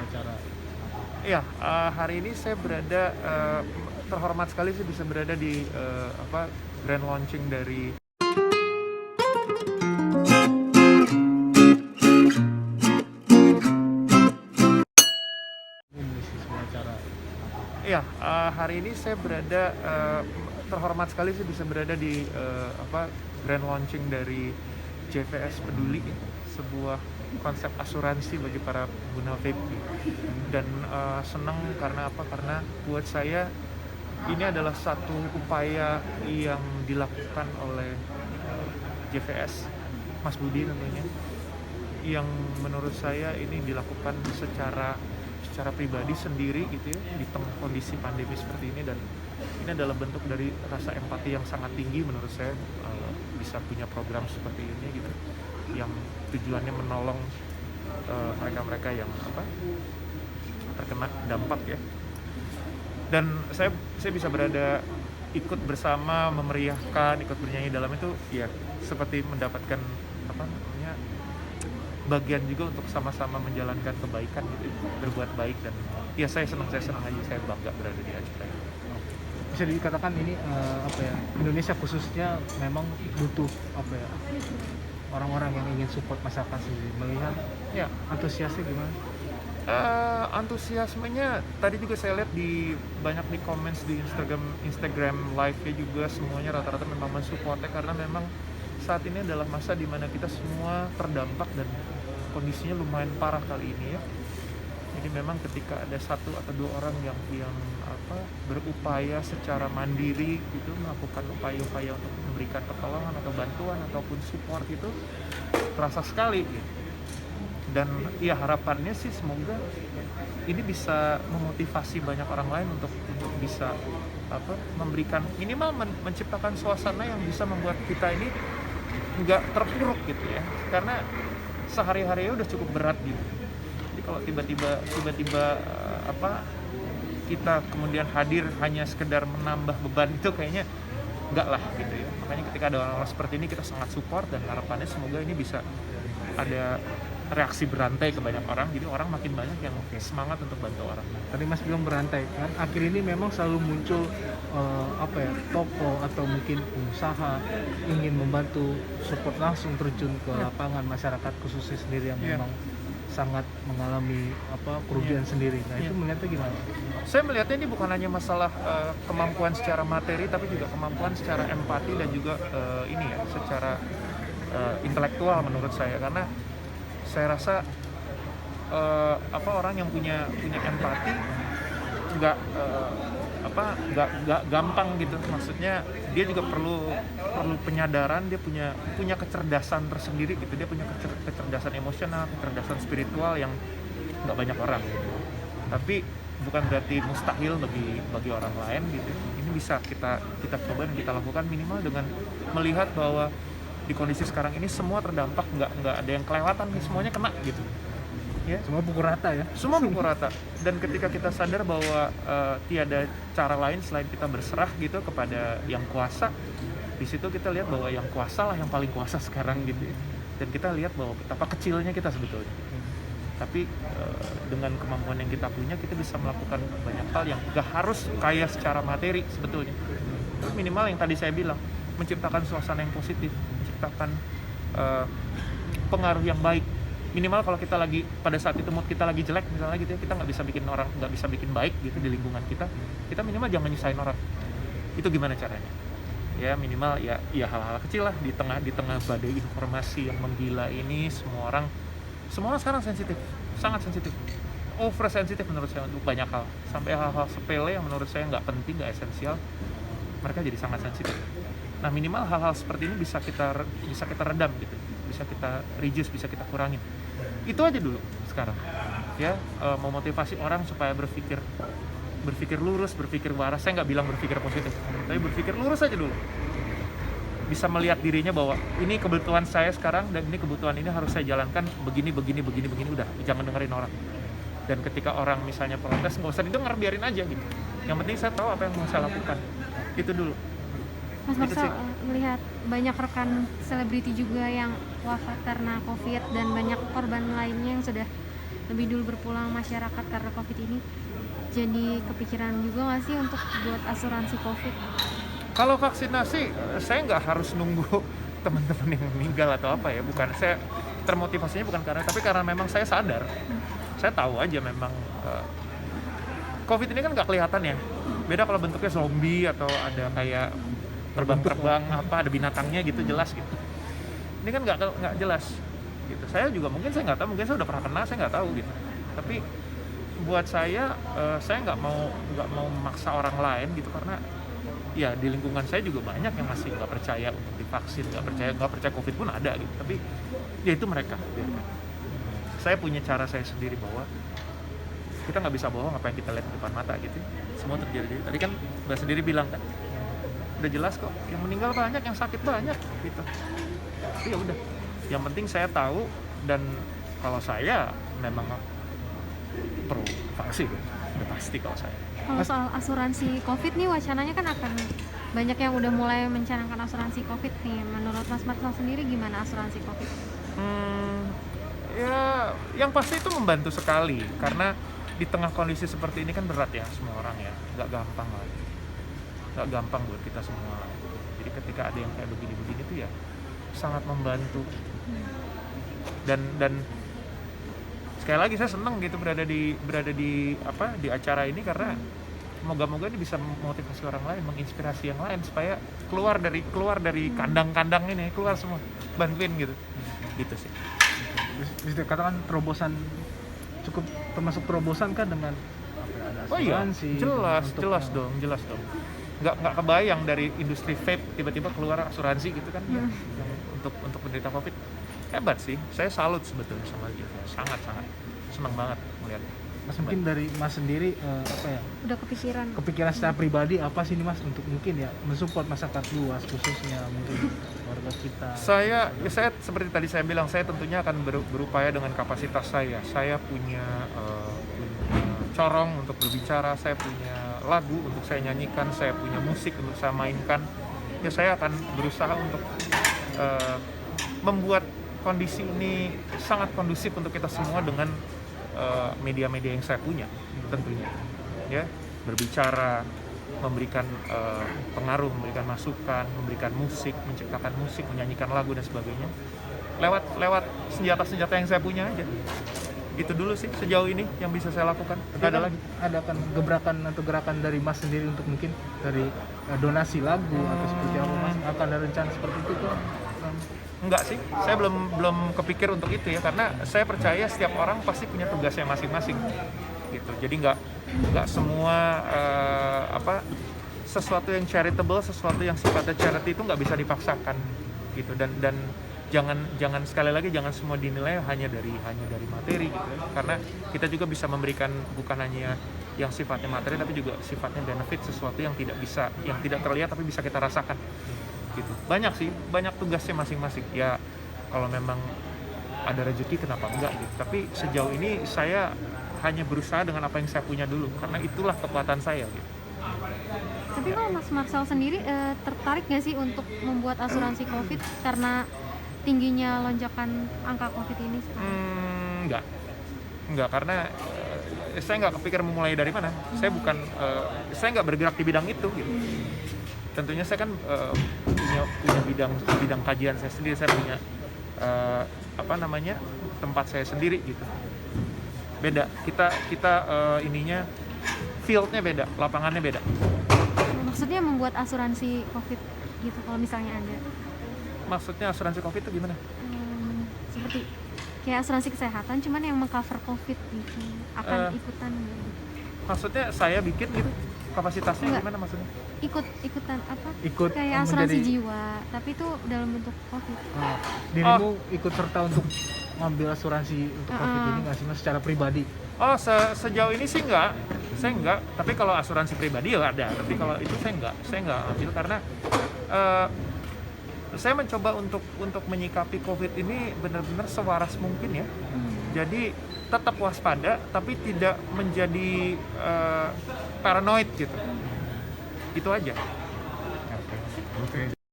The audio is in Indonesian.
acara. Iya, hari ini saya berada, terhormat sekali sih bisa berada di, grand launching dari Ini sih sebuah acara. iya, hari ini saya berada, terhormat sekali sih bisa berada di, grand launching dari JVS Peduli, sebuah konsep asuransi bagi para pengguna vape. Dan, senang karena apa, karena buat saya ini adalah satu upaya yang dilakukan oleh, JVS, Mas Budi tentunya, yang menurut saya ini dilakukan secara pribadi sendiri gitu ya, di tengah kondisi pandemi seperti ini. Dan ini adalah bentuk dari rasa empati yang sangat tinggi menurut saya, bisa punya program seperti ini gitu, yang tujuannya menolong, mereka-mereka yang terkena dampak ya. Dan saya bisa berada ikut bersama, memeriahkan, ikut bernyanyi dalam itu ya, seperti mendapatkan bagian juga untuk sama-sama menjalankan kebaikan gitu, berbuat baik. Dan ya saya senang aja, saya bangga berada di acara ini. Bisa dikatakan ini Indonesia khususnya memang butuh orang-orang yang ingin support masyarakat sendiri. Melihat Ya, antusiasnya gimana? antusiasmenya tadi juga saya lihat banyak di comments di Instagram live-nya juga, semuanya rata-rata memang mensupportnya karena memang saat ini adalah masa dimana kita semua terdampak dan kondisinya lumayan parah kali ini ya. Jadi memang ketika ada satu atau dua orang yang berupaya secara mandiri gitu, melakukan upaya-upaya untuk memberikan pertolongan atau bantuan ataupun support, itu terasa sekali gitu. Dan ya harapannya sih semoga ini bisa memotivasi banyak orang lain untuk bisa memberikan, minimal menciptakan suasana yang bisa membuat kita ini nggak terpuruk gitu ya, karena sehari-harinya udah cukup berat gitu. Jadi kalau tiba-tiba kita kemudian hadir hanya sekedar menambah beban, itu kayaknya enggak lah gitu ya. Makanya ketika ada orang-orang seperti ini kita sangat support, dan harapannya semoga ini bisa ada reaksi berantai ke banyak orang, jadi orang makin banyak yang semangat untuk bantu orang. Tadi Mas bilang berantai kan, akhir ini memang selalu muncul toko atau mungkin pengusaha ingin membantu support langsung terjun ke lapangan masyarakat khususnya sendiri yang memang sangat mengalami kerugian sendiri. Nah itu melihatnya gimana? Saya melihatnya ini bukan hanya masalah kemampuan secara materi, tapi juga kemampuan secara empati dan juga secara intelektual menurut saya. Karena saya rasa orang yang punya empati nggak gampang gitu. Maksudnya dia juga perlu penyadaran, dia punya kecerdasan tersendiri gitu. Dia punya kecerdasan emosional, kecerdasan spiritual yang nggak banyak orang gitu. Tapi bukan berarti mustahil bagi orang lain gitu. Ini bisa kita coba dan kita lakukan, minimal dengan melihat bahwa di kondisi sekarang ini semua terdampak, nggak ada yang kelewatan, semuanya kena gitu ya. Semua pukul rata ya? Semua pukul rata. Dan ketika kita sadar bahwa tiada cara lain selain kita berserah gitu kepada yang kuasa, di situ kita lihat bahwa yang kuasa lah yang paling kuasa sekarang gitu ya. Dan kita lihat bahwa betapa kecilnya kita sebetulnya. Tapi dengan kemampuan yang kita punya, kita bisa melakukan banyak hal yang gak harus kaya secara materi sebetulnya. Minimal yang tadi saya bilang, menciptakan suasana yang positif, menciptakan pengaruh yang baik. Minimal kalau kita lagi pada saat itu mood kita lagi jelek misalnya gitu ya, kita nggak bisa bikin baik gitu di lingkungan kita minimal jangan nyusahin orang. Itu gimana caranya? Ya minimal ya hal-hal kecil lah, di tengah badai informasi yang menggila ini, semua orang sekarang sensitif, sangat sensitif, over sensitif menurut saya untuk banyak hal, sampai hal-hal sepele yang menurut saya nggak penting, nggak esensial, mereka jadi sangat sensitif. Nah minimal hal-hal seperti ini bisa kita redam gitu, bisa kita reduce, bisa kita kurangin. Itu aja dulu sekarang ya, memotivasi orang supaya berpikir lurus, berpikir waras. Saya nggak bilang berpikir positif, tapi berpikir lurus aja dulu, bisa melihat dirinya bahwa ini kebutuhan saya sekarang dan ini kebutuhan ini harus saya jalankan begini, udah jangan dengerin orang. Dan ketika orang misalnya protes, nggak usah didengar, biarin aja gitu. Yang penting saya tahu apa yang mau saya lakukan, itu dulu. Mas Marcel, melihat banyak rekan selebriti juga yang wafat karena COVID dan banyak korban lainnya yang sudah lebih dulu berpulang masyarakat karena COVID ini. Jadi kepikiran juga nggak sih untuk buat asuransi COVID? Kalau vaksinasi, saya nggak harus nunggu teman-teman yang meninggal atau apa ya. Bukan, saya termotivasinya bukan tapi karena memang saya sadar. Saya tahu aja memang COVID ini kan nggak kelihatan ya. Beda kalau bentuknya zombie atau ada kayak terbang-terbang apa, ada binatangnya gitu, jelas gitu. Ini kan nggak jelas gitu. Saya juga mungkin saya nggak tahu, mungkin saya udah pernah kena, saya nggak tahu gitu. Tapi buat saya nggak mau memaksa orang lain gitu, karena ya di lingkungan saya juga banyak yang masih nggak percaya untuk divaksin, nggak percaya COVID pun ada gitu. Tapi ya itu mereka. Saya punya cara saya sendiri bahwa kita nggak bisa bohong apa yang kita lihat di depan mata gitu. Semua terjadi. Tadi kan Mbak sendiri bilang kan, udah jelas kok, yang meninggal banyak, yang sakit banyak gitu. Tapi ya udah, yang penting saya tahu, dan kalau saya memang pro vaksin, udah pasti kalau saya. Kalau soal asuransi COVID nih, wacananya kan akan banyak yang udah mulai mencanangkan asuransi COVID nih. Menurut Mas Marcel sendiri gimana asuransi COVID? Ya, yang pasti itu membantu sekali, karena di tengah kondisi seperti ini kan berat ya semua orang ya, nggak gampang buat kita semua. Jadi ketika ada yang kayak begini-begini tuh ya sangat membantu. Dan sekali lagi saya senang gitu berada di acara ini, karena moga-moga ini bisa memotivasi orang lain, menginspirasi yang lain supaya keluar dari kandang-kandang ini, keluar semua, bantuin gitu sih. Bisa dikatakan terobosan, cukup termasuk terobosan kan dengan ada asuransi. Jelas dong. Nggak kebayang dari industri vape tiba-tiba keluar asuransi gitu kan ya, untuk penderita COVID. Hebat sih, saya salut sebetulnya sama dia, sangat senang banget melihat. Mas, mungkin dari Mas sendiri Udah kepikiran secara pribadi apa sih nih Mas untuk mungkin ya mensupport masyarakat luas, khususnya mungkin warga kita? Saya seperti tadi saya bilang, saya tentunya akan berupaya dengan kapasitas saya. Saya punya corong untuk berbicara, saya punya lagu untuk saya nyanyikan, saya punya musik untuk saya mainkan. Ya saya akan berusaha untuk membuat kondisi ini sangat kondusif untuk kita semua dengan media-media yang saya punya, tentunya ya, berbicara, memberikan pengaruh, memberikan masukan, memberikan musik, menciptakan musik, menyanyikan lagu dan sebagainya lewat senjata-senjata yang saya punya aja. Gitu dulu sih sejauh ini yang bisa saya lakukan. Nggak ada lagi. Ada kan gebrakan atau gerakan dari Mas sendiri untuk mungkin dari donasi lagu atau seperti apa Mas? Akan ada rencana seperti itu tuh? Enggak sih, saya belum kepikir untuk itu ya, karena saya percaya setiap orang pasti punya tugasnya masing-masing gitu. Jadi nggak semua sesuatu yang charitable, sesuatu yang sifatnya charity itu nggak bisa dipaksakan gitu. Dan jangan sekali lagi, jangan semua dinilai hanya dari materi gitu ya. Karena kita juga bisa memberikan bukan hanya yang sifatnya materi, tapi juga sifatnya benefit, sesuatu yang tidak terlihat tapi bisa kita rasakan gitu. Banyak tugasnya masing-masing ya. Kalau memang ada rezeki kenapa enggak gitu. Tapi sejauh ini saya hanya berusaha dengan apa yang saya punya dulu, karena itulah kekuatan saya gitu. Tapi kalau Mas Marcel sendiri tertarik nggak sih untuk membuat asuransi COVID karena tingginya lonjakan angka COVID ini sekarang? Enggak, karena saya nggak kepikir memulai dari mana. Saya nggak bergerak di bidang itu gitu. Tentunya saya kan punya bidang kajian saya sendiri, saya punya tempat saya sendiri gitu. Beda, kita ininya fieldnya beda, lapangannya beda. Maksudnya membuat asuransi COVID gitu kalau misalnya ada? Maksudnya asuransi COVID itu gimana? Seperti kayak asuransi kesehatan, cuman yang mengcover COVID gitu, akan ikutan gitu. Maksudnya saya bikin gitu? Kapasitasnya enggak. Gimana maksudnya? Ikutan apa? Ikut kayak asuransi jiwa, tapi itu dalam bentuk COVID. Dirimu ikut serta untuk ngambil asuransi untuk COVID ini nggak sih Mas, secara pribadi? Sejauh ini sih saya enggak. Tapi kalau asuransi pribadi ya ada. Tapi kalau itu saya enggak ambil, karena saya mencoba untuk menyikapi COVID ini benar-benar sewaras mungkin ya. Jadi tetap waspada, tapi tidak menjadi paranoid gitu. Itu aja. Oke.